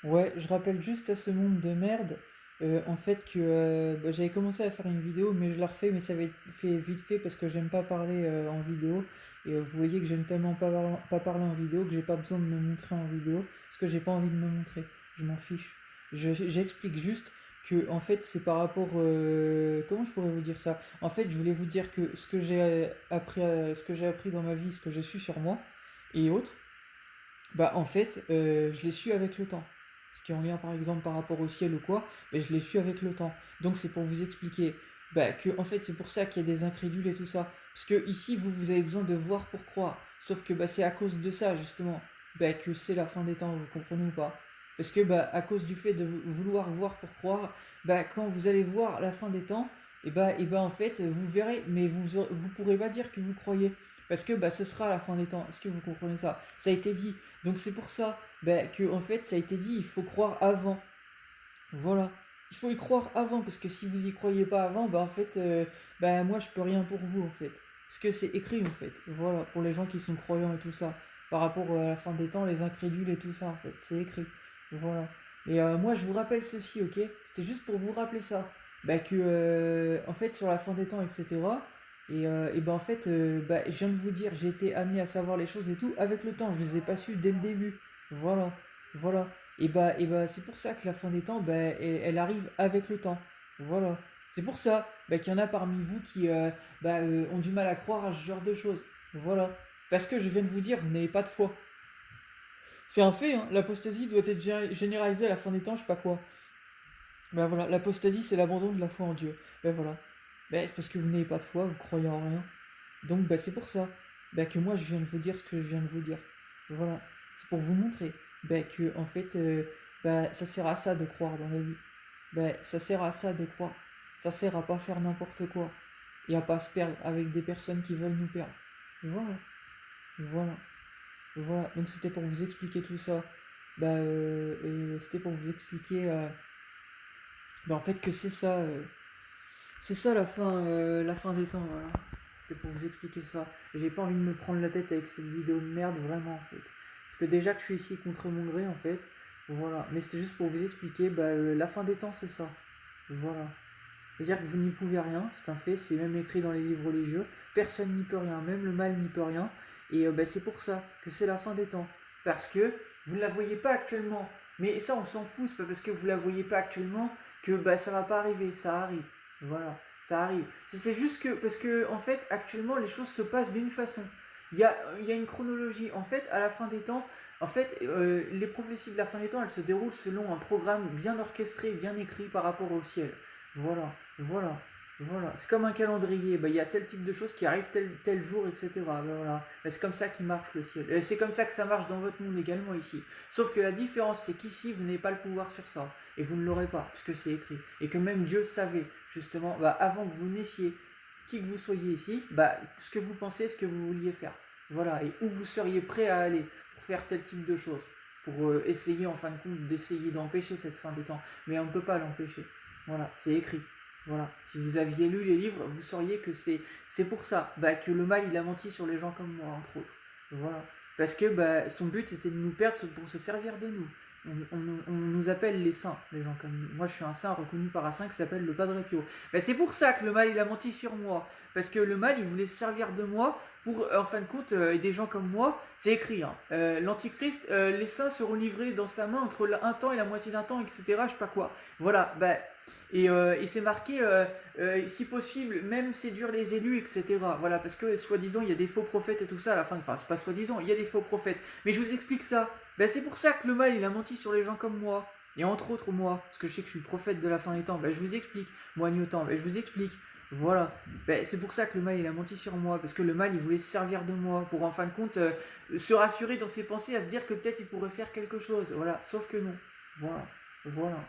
Ouais, je rappelle juste à ce monde de merde, en fait que bah, j'avais commencé à faire une vidéo, mais je la refais, mais ça va être fait vite fait parce que j'aime pas parler en vidéo. Et vous voyez que j'aime tellement pas parler en vidéo que j'ai pas besoin de me montrer en vidéo, parce que j'ai pas envie de me montrer. Je m'en fiche. J'explique juste que en fait c'est par rapport comment je pourrais vous dire ça? En fait, je voulais vous dire que ce que j'ai appris dans ma vie, ce que j'ai su sur moi et autres, bah en fait, je l'ai su avec le temps. Ce qui est en lien par exemple par rapport au ciel ou quoi, mais je l'ai su avec le temps. Donc c'est pour vous expliquer bah, que en fait c'est pour ça qu'il y a des incrédules et tout ça. Parce que ici vous avez besoin de voir pour croire. Sauf que bah, c'est à cause de ça justement bah, que c'est la fin des temps, vous comprenez ou pas? Parce que bah, à cause du fait de vouloir voir pour croire, bah, quand vous allez voir la fin des temps, et bah en fait vous verrez, mais vous pourrez pas dire que vous croyez. Parce que bah, ce sera la fin des temps. Est-ce que vous comprenez ça? Ça a été dit. Donc c'est pour ça que en fait ça a été dit, il faut croire avant. Voilà. Il faut y croire avant parce que si vous y croyez pas avant, bah en fait moi je peux rien pour vous en fait. Parce que c'est écrit en fait. Voilà, pour les gens qui sont croyants et tout ça. Par rapport à la fin des temps, les incrédules et tout ça en fait, c'est écrit. Voilà. Et moi je vous rappelle ceci, OK? C'était juste pour vous rappeler ça. Que en fait sur la fin des temps, etc. Et bah en fait, je viens de vous dire, j'ai été amené à savoir les choses et tout avec le temps. Je les ai pas su dès le début. Voilà. Voilà. Et bah c'est pour ça que la fin des temps, elle arrive avec le temps. Voilà. C'est pour ça qu'il y en a parmi vous qui ont du mal à croire à ce genre de choses. Voilà. Parce que je viens de vous dire, vous n'avez pas de foi. C'est un fait, hein. L'apostasie doit être généralisée à la fin des temps, je sais pas quoi. Ben voilà, l'apostasie c'est l'abandon de la foi en Dieu. Ben voilà. C'est parce que vous n'avez pas de foi, vous croyez en rien. Donc c'est pour ça que moi je viens de vous dire ce que je viens de vous dire. Voilà. C'est pour vous montrer que en fait ça sert à ça de croire dans la vie. Ça sert à ça de croire. Ça sert à pas faire n'importe quoi et à pas se perdre avec des personnes qui veulent nous perdre. Voilà. Voilà. Voilà. Donc c'était pour vous expliquer tout ça. C'était pour vous expliquer en fait que c'est ça la fin des temps, voilà. C'était pour vous expliquer ça. J'ai pas envie de me prendre la tête avec cette vidéo de merde, vraiment, en fait. Parce que déjà que je suis ici contre mon gré, en fait. Voilà. Mais c'était juste pour vous expliquer, la fin des temps, c'est ça. Voilà. C'est-à-dire que vous n'y pouvez rien, c'est un fait, c'est même écrit dans les livres religieux. Personne n'y peut rien, même le mal n'y peut rien. Et c'est pour ça que c'est la fin des temps. Parce que vous ne la voyez pas actuellement. Mais ça, on s'en fout, c'est pas parce que vous la voyez pas actuellement que ça va pas arriver, ça arrive. Voilà, ça arrive. C'est juste que, parce que, en fait, actuellement, les choses se passent d'une façon. Il y a une chronologie. En fait, à la fin des temps, en fait, les prophéties de la fin des temps, elles se déroulent selon un programme bien orchestré, bien écrit par rapport au ciel. Voilà, voilà, voilà. C'est comme un calendrier. Il y a tel type de choses qui arrivent tel jour, etc. Voilà. C'est comme ça qu'il marche le ciel. C'est comme ça que ça marche dans votre monde également ici. Sauf que la différence, c'est qu'ici, vous n'avez pas le pouvoir sur ça. Et vous ne l'aurez pas, puisque c'est écrit. Et que même Dieu savait, justement, avant que vous naissiez, qui que vous soyez ici, ce que vous pensez, ce que vous vouliez faire. Voilà. Et où vous seriez prêt à aller pour faire tel type de choses. Pour essayer, en fin de compte, d'essayer d'empêcher cette fin des temps. Mais on ne peut pas l'empêcher. Voilà, c'est écrit. Voilà. Si vous aviez lu les livres, vous sauriez que c'est pour ça que le mal il a menti sur les gens comme moi, entre autres. Voilà. Parce que son but était de nous perdre pour se servir de nous. On nous appelle les saints, les gens comme nous. Moi je suis un saint reconnu par un saint qui s'appelle le Padre Pio. C'est pour ça que le mal il a menti sur moi. Parce que le mal il voulait se servir de moi pour, en fin de compte, des gens comme moi, c'est écrit. Hein. L'Antichrist, les saints seront livrés dans sa main entre un temps et la moitié d'un temps, etc. Je sais pas quoi. Voilà, et c'est marqué, si possible, même séduire les élus, etc. Voilà, parce que soi-disant, il y a des faux prophètes et tout ça à la fin. Enfin, c'est pas soi-disant, il y a des faux prophètes. Mais je vous explique ça. C'est pour ça que le mal, il a menti sur les gens comme moi. Et entre autres, moi, parce que je sais que je suis le prophète de la fin des temps. Je vous explique. Moi, Newton, je vous explique. Voilà. C'est pour ça que le mal, il a menti sur moi. Parce que le mal, il voulait se servir de moi. Pour, en fin de compte, se rassurer dans ses pensées, à se dire que peut-être il pourrait faire quelque chose. Voilà. Sauf que non. Voilà. Voilà.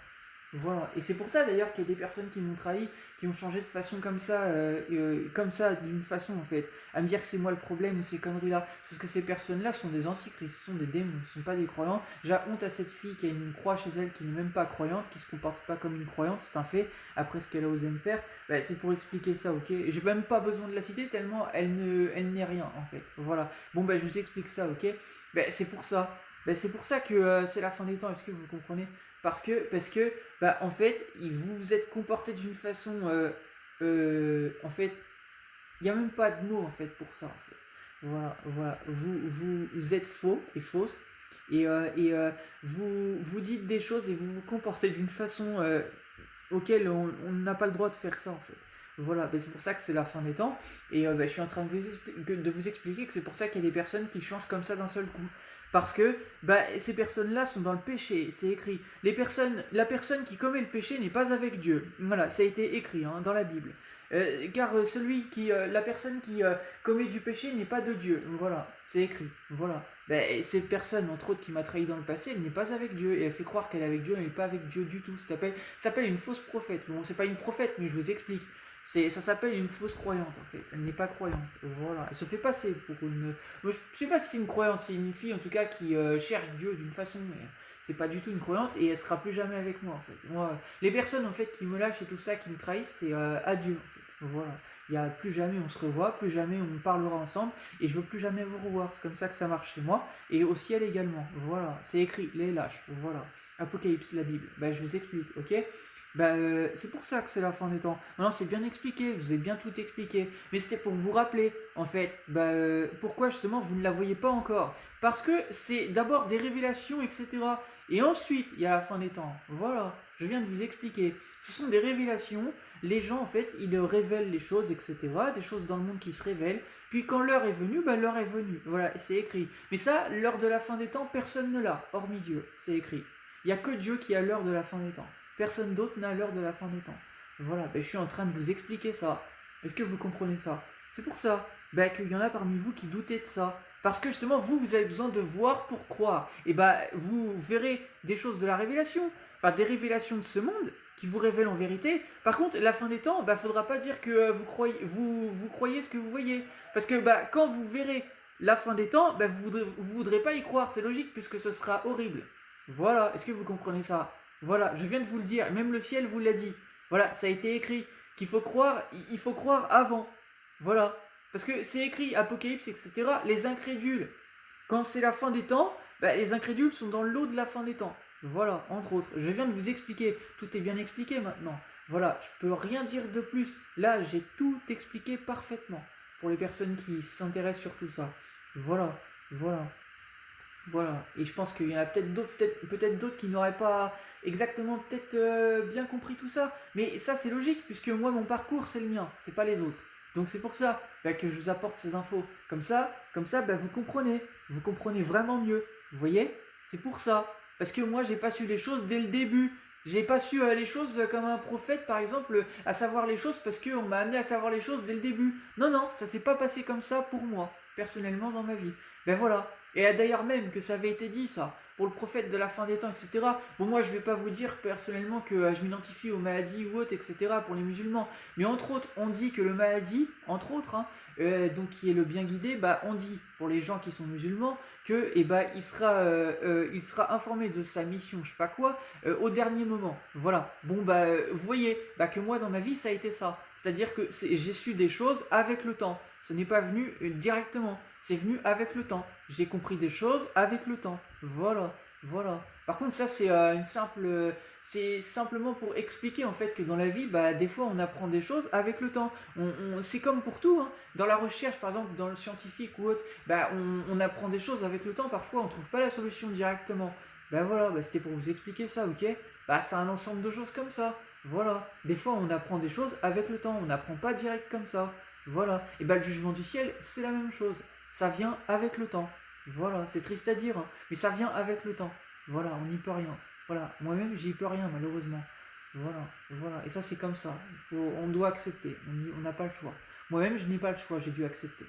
Voilà, et c'est pour ça d'ailleurs qu'il y a des personnes qui m'ont trahi, qui ont changé de façon comme ça, d'une façon en fait, à me dire que c'est moi le problème ou ces conneries-là. C'est parce que ces personnes-là sont des antichrists, ce sont des démons, ce ne sont pas des croyants. J'ai honte à cette fille qui a une croix chez elle, qui n'est même pas croyante, qui se comporte pas comme une croyante, c'est un fait, après ce qu'elle a osé me faire. C'est pour expliquer ça, ok? J'ai même pas besoin de la citer tellement elle n'est rien en fait. Voilà. Bon, je vous explique ça, ok? C'est pour ça. Ben, c'est pour ça que c'est la fin des temps, est-ce que vous comprenez? Parce que bah, en fait, vous vous êtes comporté d'une façon. En fait, il n'y a même pas de mots en fait pour ça en fait. Voilà, voilà. Vous êtes faux et fausse et vous dites des choses et vous vous comportez d'une façon auquel on n'a pas le droit de faire ça en fait. Voilà, ben c'est pour ça que c'est la fin des temps. Et ben, je suis en train de vous expliquer que c'est pour ça qu'il y a des personnes qui changent comme ça d'un seul coup. Parce que bah, ces personnes-là sont dans le péché, c'est écrit. La personne qui commet le péché n'est pas avec Dieu. Voilà, ça a été écrit hein, dans la Bible. Car la personne qui commet du péché n'est pas de Dieu. Voilà, c'est écrit. Voilà. Ben, cette personne, entre autres, qui m'a trahi dans le passé, elle n'est pas avec Dieu. Et elle fait croire qu'elle est avec Dieu, elle n'est pas avec Dieu du tout. Ça s'appelle une fausse prophète. Bon, c'est pas une prophète, mais je vous explique. Ça s'appelle une fausse croyante, en fait. Elle n'est pas croyante. Voilà. Elle se fait passer pour une. Moi, je sais pas si c'est une croyante, c'est une fille, en tout cas, qui cherche Dieu d'une façon, mais c'est pas du tout une croyante et elle sera plus jamais avec moi, en fait. Moi, les personnes, en fait, qui me lâchent et tout ça, qui me trahissent, c'est adieu, en fait. Voilà. Il y a plus jamais on se revoit, plus jamais on parlera ensemble et je veux plus jamais vous revoir. C'est comme ça que ça marche chez moi et au ciel également. Voilà, c'est écrit, les lâches. Voilà. Apocalypse, la Bible. Bah, je vous explique, ok? Bah, c'est pour ça que c'est la fin des temps. Maintenant, c'est bien expliqué, je vous ai bien tout expliqué. Mais c'était pour vous rappeler, en fait, bah, pourquoi justement vous ne la voyez pas encore. Parce que c'est d'abord des révélations, etc. Et ensuite, il y a la fin des temps. Voilà, je viens de vous expliquer. Ce sont des révélations. Les gens, en fait, ils révèlent les choses, etc. Des choses dans le monde qui se révèlent. Puis quand l'heure est venue, bah, l'heure est venue. Voilà, c'est écrit. Mais ça, l'heure de la fin des temps, personne ne l'a, hormis Dieu. C'est écrit. Il n'y a que Dieu qui a l'heure de la fin des temps. Personne d'autre n'a l'heure de la fin des temps. Voilà, ben, je suis en train de vous expliquer ça. Est-ce que vous comprenez ça? C'est pour ça ben, qu'il y en a parmi vous qui doutez de ça. Parce que justement, vous avez besoin de voir pour croire. Et ben, vous verrez des choses de la révélation, enfin des révélations de ce monde qui vous révèlent en vérité. Par contre, la fin des temps, il ne faudra pas dire que vous croyez ce que vous voyez. Parce que quand vous verrez la fin des temps, vous ne voudrez pas y croire. C'est logique puisque ce sera horrible. Voilà, est-ce que vous comprenez ça? Voilà, je viens de vous le dire, même le ciel vous l'a dit. Voilà, ça a été écrit qu'il faut croire, il faut croire avant. Voilà, parce que c'est écrit Apocalypse, etc. Les incrédules, quand c'est la fin des temps, les incrédules sont dans l'eau de la fin des temps. Voilà, entre autres. Je viens de vous expliquer, tout est bien expliqué maintenant. Voilà, je peux rien dire de plus. Là, j'ai tout expliqué parfaitement pour les personnes qui s'intéressent sur tout ça. Voilà, voilà. Voilà, et je pense qu'il y en a peut-être d'autres, peut-être d'autres qui n'auraient pas exactement peut-être bien compris tout ça. Mais ça c'est logique, puisque moi mon parcours c'est le mien, c'est pas les autres. Donc c'est pour ça que je vous apporte ces infos. Comme ça vous comprenez vraiment mieux. Vous voyez? C'est pour ça. Parce que moi j'ai pas su les choses dès le début. J'ai pas su les choses comme un prophète par exemple, à savoir les choses parce qu'on m'a amené à savoir les choses dès le début. Non, non, ça s'est pas passé comme ça pour moi, personnellement dans ma vie. Ben voilà, et d'ailleurs même que ça avait été dit ça, pour le prophète de la fin des temps, etc. Bon moi je vais pas vous dire personnellement que je m'identifie au Mahdi ou autre, etc. pour les musulmans. Mais entre autres, on dit que le Mahdi, entre autres, hein, donc qui est le bien guidé, on dit pour les gens qui sont musulmans que il sera informé de sa mission, je sais pas quoi, au dernier moment. Voilà. Bon vous voyez que moi dans ma vie ça a été ça. C'est-à-dire que j'ai su des choses avec le temps. Ce n'est pas venu directement. C'est venu avec le temps. J'ai compris des choses avec le temps. Voilà, voilà. Par contre, ça c'est c'est simplement pour expliquer en fait que dans la vie, des fois on apprend des choses avec le temps. C'est comme pour tout, hein. Dans la recherche, par exemple, dans le scientifique ou autre, on apprend des choses avec le temps. Parfois, on trouve pas la solution directement. Voilà, c'était pour vous expliquer ça, ok? C'est un ensemble de choses comme ça. Voilà. Des fois, on apprend des choses avec le temps. On n'apprend pas direct comme ça. Voilà. Et le jugement du ciel, c'est la même chose. Ça vient avec le temps. Voilà, c'est triste à dire, hein, mais ça vient avec le temps. Voilà, on n'y peut rien. Voilà, moi-même, j'y peux rien, malheureusement. Voilà, voilà. Et ça, c'est comme ça. On doit accepter. On n'a pas le choix. Moi-même, je n'ai pas le choix, j'ai dû accepter.